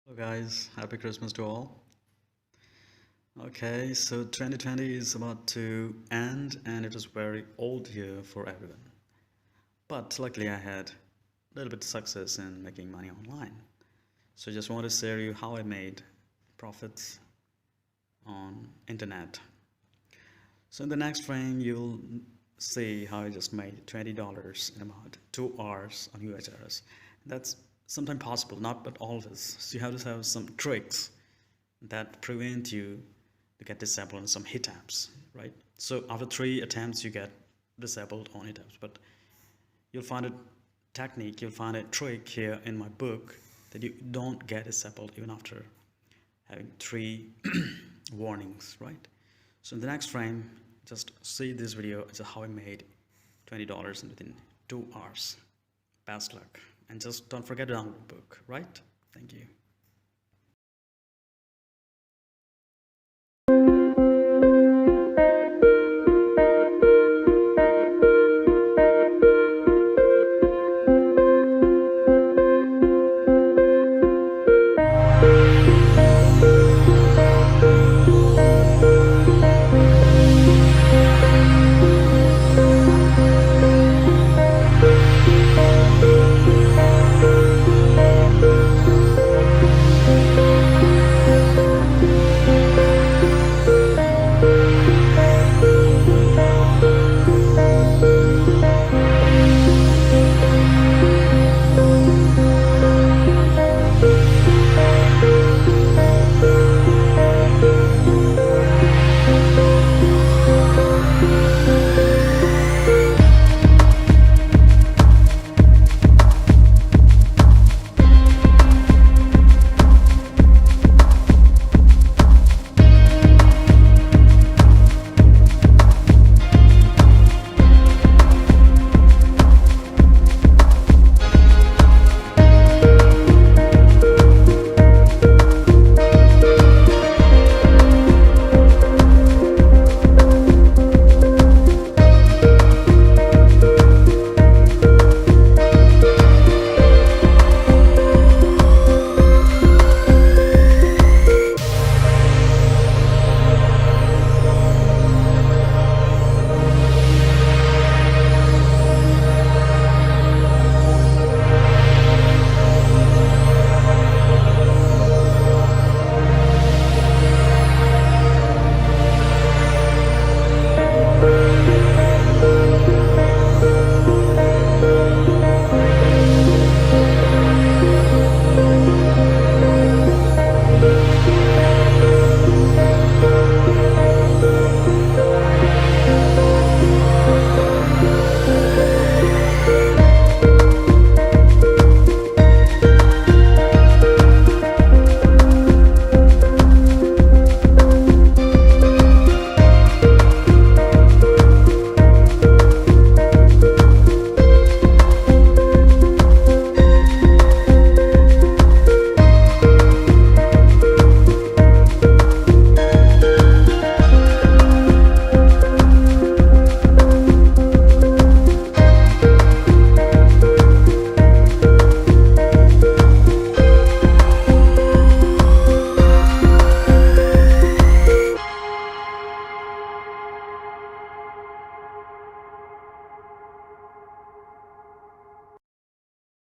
Hello guys, happy Christmas to all. Okay, so 2020 is about to end and it was very old year for everyone. But luckily I had a little bit of success in making money online. So just want to share you how I made profits on internet. So in the next frame you'll see how I just made $20 in about 2 hours on UHRS. That's sometimes possible, not but always. So you have to have some tricks that prevent you to get disabled on some hit apps, right? So after 3 attempts you get disabled on hit apps, but you'll find a technique, you'll find a trick here in my book that you don't get disabled even after having 3 warnings, right? So in the next frame, just see this video. It's how I made $20 within 2 hours. Best luck, and just don't forget to download the book, right? Thank you.